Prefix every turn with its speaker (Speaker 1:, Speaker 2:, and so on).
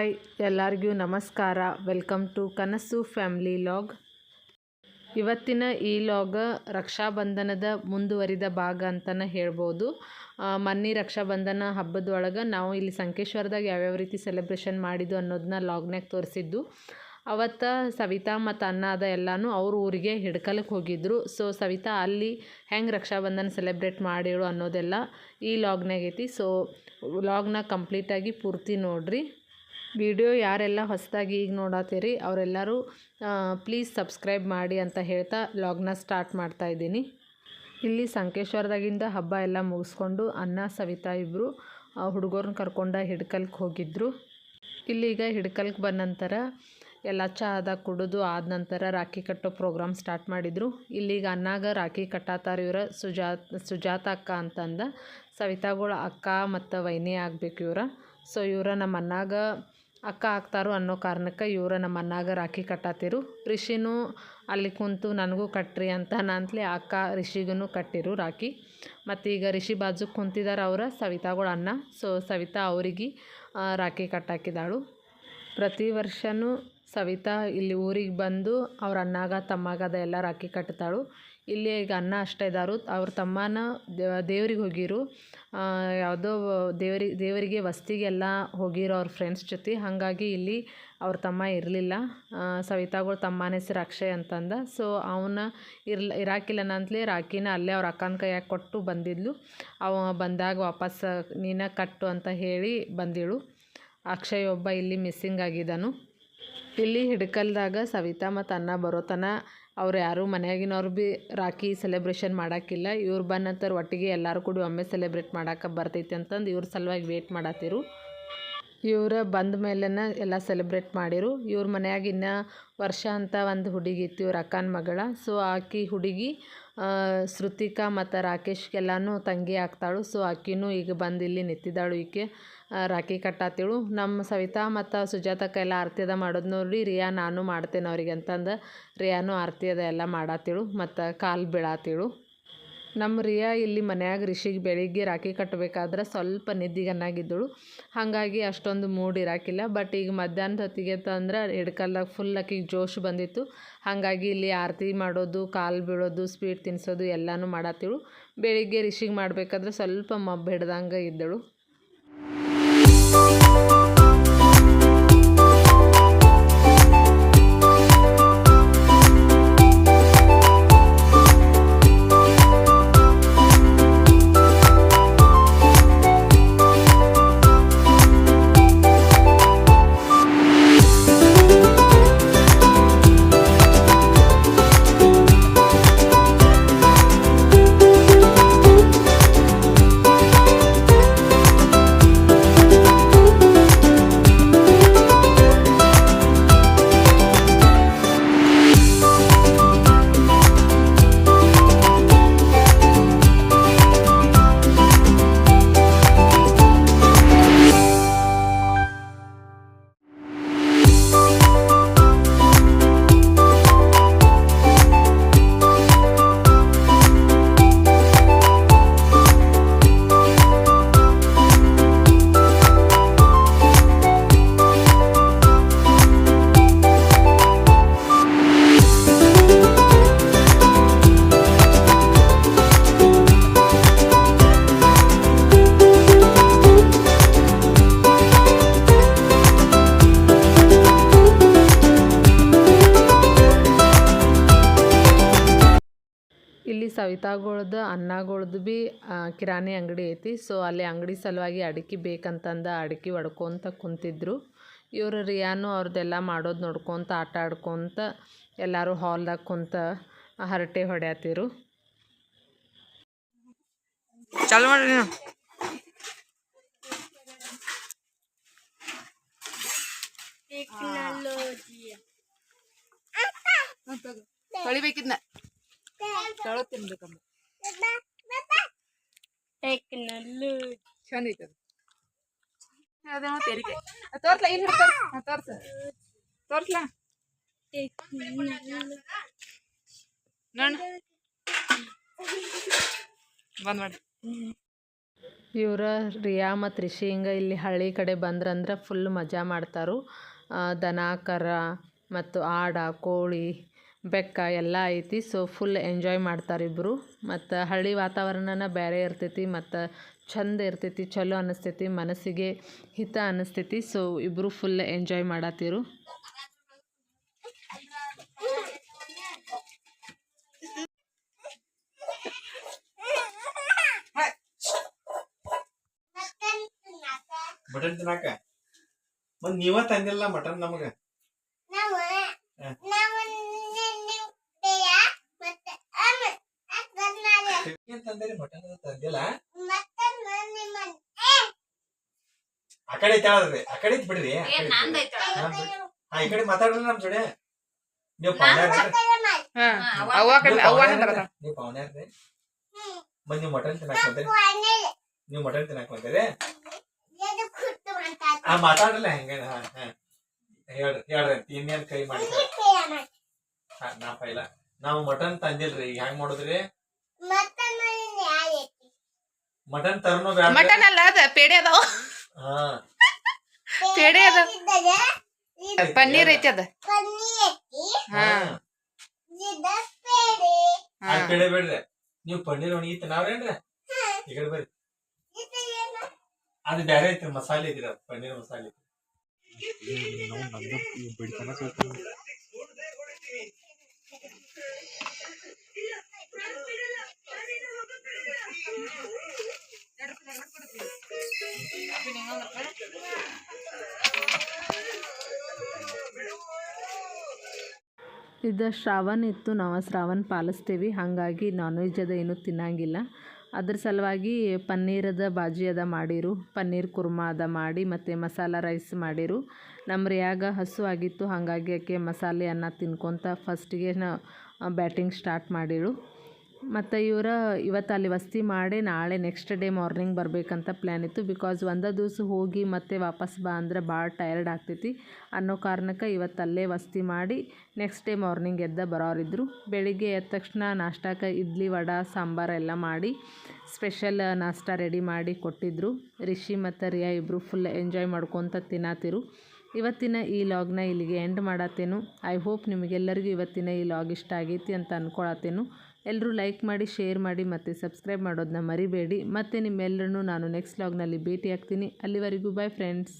Speaker 1: Hi ಎಲ್ಲರಿಗೂ ನಮಸ್ಕಾರ. Welcome to ಕನಸು ಫ್ಯಾಮಿಲಿ ಲಾಗ್. ಇವತ್ತಿನ ಈ ಲಾಗ್ ರಕ್ಷಾಬಂಧನದ ಮುಂದುವರಿದ ಭಾಗ ಅಂತಲೇ ಹೇಳ್ಬೋದು. ಮೊನ್ನೆ ರಕ್ಷಾಬಂಧನ ಹಬ್ಬದೊಳಗೆ ನಾವು ಇಲ್ಲಿ ಸಂಕೇಶ್ವರದಾಗ ಯಾವ್ಯಾವ ರೀತಿ ಸೆಲೆಬ್ರೇಷನ್ ಮಾಡಿದ್ದು ಅನ್ನೋದನ್ನ ಲಾಗ್ನಾಗ ತೋರಿಸಿದ್ದು. ಅವತ್ತು ಸವಿತಾ ಮತ್ತು ಅನ್ನ ಎಲ್ಲನೂ ಅವ್ರ ಊರಿಗೆ ಹಿಡ್ಕಲಕ್ಕೆ ಹೋಗಿದ್ರು. ಸೊ ಸವಿತಾ ಅಲ್ಲಿ ಹೆಂಗೆ ರಕ್ಷಾಬಂಧನ ಸೆಲೆಬ್ರೇಟ್ ಮಾಡಿಳು ಅನ್ನೋದೆಲ್ಲ ಈ ಲಾಗ್ನಾಗ ಐತಿ. ಸೊ ಲಾಗ್ನ ಕಂಪ್ಲೀಟಾಗಿ ಪೂರ್ತಿ ನೋಡ್ರಿ. ವಿಡಿಯೋ ಯಾರೆಲ್ಲ ಹೊಸದಾಗಿ ಈಗ ನೋಡತ್ತೀರಿ ಅವರೆಲ್ಲರೂ ಪ್ಲೀಸ್ ಸಬ್ಸ್ಕ್ರೈಬ್ ಮಾಡಿ ಅಂತ ಹೇಳ್ತಾ ಲಾಗ್ನ ಸ್ಟಾರ್ಟ್ ಮಾಡ್ತಾಯಿದ್ದೀನಿ. ಇಲ್ಲಿ ಸಂಕೇಶ್ವರದಾಗಿಂದ ಹಬ್ಬ ಎಲ್ಲ ಮುಗಿಸ್ಕೊಂಡು ಅನ್ನ ಸವಿತಾ ಇಬ್ಬರು ಹುಡುಗರನ್ನ ಕರ್ಕೊಂಡು ಹಿಡ್ಕಲ್ಗೆ ಹೋಗಿದ್ರು. ಇಲ್ಲಿಗ ಹಿಡ್ಕಲ್ಗೆ ಬಂದ ನಂತರ ಎಲ್ಲ ಚಹದ ಕುಡಿದು ಆದ ನಂತರ ರಾಖಿ ಕಟ್ಟೋ ಪ್ರೋಗ್ರಾಮ್ ಸ್ಟಾರ್ಟ್ ಮಾಡಿದರು. ಇಲ್ಲಿಗ ಅನ್ನಾಗ ರಾಖಿ ಕಟ್ಟಾತಾರ ಇವ್ರ ಸುಜಾತ ಅಕ್ಕ ಅಂತಂದ. ಸವಿತಾಗಳ ಅಕ್ಕ ಮತ್ತು ವೈನಿ ಆಗಬೇಕು ಇವ್ರ. ಸೊ ಇವ್ರ ನಮ್ಮ ಅನ್ನಾಗ ಅಕ್ಕ ಆಗ್ತಾರೋ ಅನ್ನೋ ಕಾರಣಕ್ಕೆ ಇವ್ರ ನಮ್ಮ ಅನ್ನಾಗ ರಾಖಿ ಕಟ್ಟಾತಿರು. ರಿಷಿನೂ ಅಲ್ಲಿ ಕುಂತು ನನಗೂ ಕಟ್ರಿ ಅಂತ ನಂತಲೇ ಅಕ್ಕ ರಿಷಿಗೂ ಕಟ್ಟಿರು ರಾಖಿ. ಮತ್ತು ಈಗ ರಿಷಿ ಬಾಜು ಕುಂತಿದ್ದಾರೆ ಅವರ ಸವಿತಾಗಳ ಅನ್ನ. ಸೊ ಸವಿತಾ ಅವರಿಗೆ ರಾಖಿ ಕಟ್ಟಾಕಿದಾಳು. ಪ್ರತಿ ವರ್ಷವೂ ಸವಿತಾ ಇಲ್ಲಿ ಊರಿಗೆ ಬಂದು ಅವ್ರ ಅನ್ನಾಗ ತಮ್ಮಾಗದ ಎಲ್ಲ ರಾಖಿ ಕಟ್ತಾಳು. ಇಲ್ಲಿ ಈಗ ಅನ್ನ ಅಷ್ಟೇ ಇದ್ದಾರು. ಅವ್ರ ತಮ್ಮನ ದೇವ್ರಿಗೆ ಹೋಗಿರು, ಯಾವುದೋ ದೇವರಿಗೆ ವಸ್ತಿಗೆಲ್ಲ ಹೋಗಿರೋ ಅವ್ರ ಫ್ರೆಂಡ್ಸ್ ಜೊತೆ. ಹಾಗಾಗಿ ಇಲ್ಲಿ ಅವ್ರ ತಮ್ಮ ಇರಲಿಲ್ಲ. ಸವಿತಾಗಳು ತಮ್ಮನ ಹೆಸರು ಅಕ್ಷಯ್ ಅಂತಂದ. ಸೊ ಅವನ ಇರಾಕಿಲ್ಲ ನಂತಲೇ ರಾಖಿನ ಅಲ್ಲೇ ಅವ್ರ ಅಕ್ಕನ ಕೈಯಾಗ ಕೊಟ್ಟು ಬಂದಿದ್ಲು. ಅವ ಬಂದಾಗ ವಾಪಸ್ ನೀನ ಕಟ್ಟು ಅಂತ ಹೇಳಿ ಬಂದಿಳು. ಅಕ್ಷಯ್ ಒಬ್ಬ ಇಲ್ಲಿ ಮಿಸ್ಸಿಂಗ್ ಆಗಿದ್ದನು. ಇಲ್ಲಿ ಹಿಡ್ಕಲ್ದಾಗ ಸವಿತಾ ಮತ್ತು ಅನ್ನ ಬರೋತನ ಅವ್ರು ಯಾರೂ ಮನೆಯಾಗಿನವ್ರು ಭೀ ರಾಖಿ ಸೆಲೆಬ್ರೇಷನ್ ಮಾಡೋಕ್ಕಿಲ್ಲ. ಇವ್ರು ಬಂದ ನಂತರ ಒಟ್ಟಿಗೆ ಎಲ್ಲರೂ ಕೂಡ ಒಮ್ಮೆ ಸೆಲೆಬ್ರೇಟ್ ಮಾಡೋಕೆ ಬರ್ತೈತಿ ಅಂತಂದು ಇವ್ರ ಸಲುವಾಗಿ ವೇಟ್ ಮಾಡತ್ತಿರು. ಇವ್ರ ಬಂದ ಮೇಲೆನ ಎಲ್ಲ ಸೆಲೆಬ್ರೇಟ್ ಮಾಡಿರು. ಇವ್ರ ಮನೆಯಾಗ ಇನ್ನೂ ವರ್ಷ ಅಂತ ಒಂದು ಹುಡುಗಿ ಇತ್ತು, ಇವ್ರ ಅಕ್ಕನ ಮಗಳ. ಸೊ ಆಕಿ ಹುಡುಗಿ ಶ್ರುತಿಕಾ ಮತ್ತು ರಾಕೇಶ್ಗೆಲ್ಲನೂ ತಂಗಿ ಆಗ್ತಾಳು. ಸೊ ಆಕಿನೂ ಈಗ ಬಂದು ಇಲ್ಲಿ ನಿಂತಿದ್ದಾಳು. ಈಕೆ ರಾಖಿ ಕಟ್ಟಾತಿಳು. ನಮ್ಮ ಸವಿತಾ ಮತ್ತು ಸುಜಾತಕ್ಕ ಎಲ್ಲ ಆರತಿ ಅದ ಮಾಡೋದು ನೋಡಿ ರಿಯಾ ನಾನು ಮಾಡ್ತೇನೆ ಅವ್ರಿಗೆ ಅಂತಂದು ರಿಯಾನು ಆರತಿ ಅದ ಎಲ್ಲ ಮಾಡಾತಿಳು ಮತ್ತು ಕಾಲು ಬೀಳಾತಿಳು. ನಮ್ಮ ರಿಯಾ ಇಲ್ಲಿ ಮನ್ಯಾಗ ರಿಷಿಗೆ ಬೆಳಿಗ್ಗೆ ರಾಖಿ ಕಟ್ಟಬೇಕಾದ್ರೆ ಸ್ವಲ್ಪ ನಿದ್ದಿಗನ್ನಾಗಿದ್ದಳು. ಹಾಗಾಗಿ ಅಷ್ಟೊಂದು ಮೂಡ್ ಇರಾಕಿಲ್ಲ. ಬಟ್ ಈಗ ಮಧ್ಯಾಹ್ನದ ಹೊತ್ತಿಗೆ ತಂದ್ರೆ ಹಿಡ್ಕಲ್ದಾಗ ಫುಲ್ ಆಕಿಗೆ ಜೋಶ್ ಬಂದಿತ್ತು. ಹಾಗಾಗಿ ಇಲ್ಲಿ ಆರತಿ ಮಾಡೋದು, ಕಾಲು ಬೀಳೋದು, ಸ್ವೀಟ್ ತಿನ್ನಿಸೋದು ಎಲ್ಲನೂ ಮಾಡಾತಿಳು. ಬೆಳಿಗ್ಗೆ ರಿಷಿಗೆ ಮಾಡಬೇಕಾದ್ರೆ ಸ್ವಲ್ಪ ಮಬ್ಬು ಹಿಡ್ದಂಗೆ ಇದ್ದಳು. ಇಲ್ಲಿ ಸವಿತಾಗಳ್ದು ಅನ್ನಗಳ್ದು ಭೀ ಕಿರಾಣಿ ಅಂಗಡಿ ಐತಿ. ಸೊ ಅಲ್ಲಿ ಅಂಗಡಿ ಸಲುವಾಗಿ ಅಡಿಕೆ ಬೇಕಂತಂದ ಅಡಿಕೆ ಹೊಡ್ಕೊತ ಕುಂತಿದ್ರು. ಇವರು ರಿಯಾನು ಅವ್ರದ್ದೆಲ್ಲ ಮಾಡೋದು ನೋಡ್ಕೊತ ಆಟ ಆಡ್ಕೊತ ಎಲ್ಲರೂ ಹಾಲ್ದಾಗ ಕುಂತ ಹರಟೆ ಹೊಡ್ಯಾತಿರು. ಚಾಲು ಮಾಡ್ರಿ.
Speaker 2: ಹೊಳಿಬೇಕಿದ್ನ ಚಲೋ ತಿನ್ಬೇಕಮ್ಮ. ಚಂದ ಐತದ. ಅದೇನೋ ತೆರಿಗೆ ತೋರ್ಸ್ಲಾ, ಇಲ್ಲಿ ತೋರ್ಸ್ಲಾ ನೋಡ ಬಂದ್ ಮಾಡಿ.
Speaker 1: ಇವ್ರ ರಿಯಾ ಮತ್ತು ರಿಷಿ ಹಿಂಗೆ ಇಲ್ಲಿ ಹಳ್ಳಿ ಕಡೆ ಬಂದ್ರಂದ್ರೆ ಫುಲ್ ಮಜಾ ಮಾಡ್ತಾರು. ದನ ಕರ ಮತ್ತು ಆಡ ಕೋಳಿ ಬೆಕ್ಕ ಎಲ್ಲ ಐತಿ. ಸೊ ಫುಲ್ ಎಂಜಾಯ್ ಮಾಡ್ತಾರೆ ಇಬ್ಬರು. ಮತ್ತು ಹಳ್ಳಿ ವಾತಾವರಣನ ಬೇರೆ ಇರ್ತೈತಿ ಮತ್ತು ಚಂದ ಇರ್ತೈತಿ, ಚಲೋ ಅನ್ನಿಸ್ತೈತಿ, ಮನಸ್ಸಿಗೆ ಹಿತ ಅನ್ನಿಸ್ತೈತಿ. ಸೊ ಇಬ್ಬರು ಫುಲ್ ಎಂಜಾಯ್ ಮಾಡತ್ತಿರು.
Speaker 3: ಮಟನ್ ತಿನ್ನಾಕ ಮತ್ ನೀವ ತಂದಿಲ್ಲ ಮಟನ್ ನಮಗ. ಏನ್ ತಂದಿರಿ ಮಟನ್ ತಂದಿಲ್ಲ. ಆ ಕಡೆ ಐತಾಳ್ರಿ, ಆ ಕಡೆ ಐತ್ ಬಿಡ್ರಿ. ಈ ಕಡೆ ಮಾತಾಡ್ರಿ ನಮ್ ಜೋಡಿ. ನೀವು ಪೌನ್ಯಾರ್ರಿ, ನೀವು ಪೌನ್ಯಾರ್ರಿ. ಮತ್ ನೀವ್ ಮಟನ್ ತಿನ್ನಾಕ ಬಂದ್ರಿ, ನೀವ್ ಮಟನ್ ತಿನ್ನಾಕ ಬಂದಿರಿ. ಮಾತಾಡ್ರಲ್ಲ ಹೆಂಗ. ಹೇಳ್ರಿ ಇನ್ನೇನ್ ಕೈ ಮಾಡಿ. ನಾ ಪೈಲ ನಾವು ಮಟನ್ ತಂದಿಲ್ರಿ, ಈಗ ಹೆಂಗ್ ಮಾಡುದ್ರಿ? ಮಟನ್ ತರನು ಬ್ಯಾಡ.
Speaker 2: ಮಟನ್ ಅಲ್ಲ ಅದ ಪೇಡೆ ಅದಾವ. ಪೇಡೆ ಅದ, ಪನ್ನೀರ್ ಐತಿ ಅದ.
Speaker 3: ಪೇಡೆ ಬೇಡ್ರಿ, ನೀವು ಪನ್ನೀರ್ ಒಣಗಿ ತಿನ್ನಾವ್ರೇನ್ರಿ? ಈ ಕಡೆ ಬರ್ರಿ. ಅದು ಬ್ಯಾರೆ ಐತ್ರಿ, ಮಸಾಲೆ ಐತ್ರಿ, ಅದು ಪನ್ನೀರ್ ಮಸಾಲೆ.
Speaker 1: ಇದು ಶ್ರಾವಣ ಇತ್ತು, ನಾವು ಶ್ರಾವಣ ಪಾಲಿಸ್ತೀವಿ. ಹಾಗಾಗಿ ನಾನ್ ವೆಜ್ ಅದ ಏನೂ ತಿನ್ನಂಗಿಲ್ಲ. ಅದ್ರ ಸಲುವಾಗಿ ಪನ್ನೀರದ ಬಾಜಿ ಅದ ಮಾಡಿರು, ಪನ್ನೀರ್ ಕುರ್ಮಾ ಅದ ಮಾಡಿ, ಮತ್ತು ಮಸಾಲ ರೈಸ್ ಮಾಡಿರು. ನಮ್ಮ ರಿಯಾಗ ಹಸು ಆಗಿತ್ತು, ಹಾಗಾಗಿ ಆಕೆ ಮಸಾಲೆ ಅನ್ನ ತಿನ್ಕೊತ ಫಸ್ಟಿಗೆ ಬ್ಯಾಟಿಂಗ್ ಸ್ಟಾರ್ಟ್ ಮಾಡಿರು. ಮತ್ತು ಇವತ್ತು ಅಲ್ಲಿ ವಸ್ತಿ ಮಾಡಿ ನಾಳೆ ನೆಕ್ಸ್ಟ್ ಡೇ ಮಾರ್ನಿಂಗ್ ಬರಬೇಕಂತ ಪ್ಲ್ಯಾನ್ ಇತ್ತು. ಬಿಕಾಸ್ ಒಂದೇ ದಿವಸ ಹೋಗಿ ಮತ್ತೆ ವಾಪಸ್ ಬಾ ಅಂದ್ರೆ ಭಾಳ ಟಯರ್ಡ್ ಆಗ್ತೈತಿ ಅನ್ನೋ ಕಾರಣಕ್ಕೆ ಇವತ್ತು ಅಲ್ಲೇ ವಸ್ತಿ ಮಾಡಿ ನೆಕ್ಸ್ಟ್ ಡೇ ಮಾರ್ನಿಂಗ್ ಎದ್ದ ಬರೋರಿದ್ರು. ಬೆಳಿಗ್ಗೆ ಎದ್ದ ತಕ್ಷಣ ನಾಷ್ಟಕ್ಕೆ ಇಡ್ಲಿ ವಡೆ ಸಾಂಬಾರು ಎಲ್ಲ ಮಾಡಿ ಸ್ಪೆಷಲ್ ನಾಷ್ಟ ರೆಡಿ ಮಾಡಿ ಕೊಟ್ಟಿದ್ದರು. ರಿಷಿ ಮತ್ತು ರಿಯಾ ಇಬ್ಬರು ಫುಲ್ ಎಂಜಾಯ್ ಮಾಡ್ಕೊತ ತಿನ್ನತ್ತಿರು. ಇವತ್ತಿನ ಈ ಲಾಗ್ನ ಇಲ್ಲಿಗೆ ಎಂಡ್ ಮಾಡತ್ತೇನು. ಐ ಹೋಪ್ ನಿಮಗೆಲ್ಲರಿಗೂ ಇವತ್ತಿನ ಈ ಲಾಗ್ ಇಷ್ಟ ಆಗೈತಿ ಅಂತ ಅಂದ್ಕೊಳತ್ತೇನು. ಎಲ್ಲರೂ ಲೈಕ್ ಮಾಡಿ, ಶೇರ್ ಮಾಡಿ ಮತ್ತು ಸಬ್ಸ್ಕ್ರೈಬ್ ಮಾಡೋದನ್ನ ಮರಿಬೇಡಿ. ಮತ್ತು ನಿಮ್ಮೆಲ್ಲರನ್ನೂ ನಾನು ನೆಕ್ಸ್ಟ್ ಲಾಗ್ನಲ್ಲಿ ಭೇಟಿ ಆಗ್ತೀನಿ. ಅಲ್ಲಿವರೆಗೂ ಬಾಯ್ ಫ್ರೆಂಡ್ಸ್.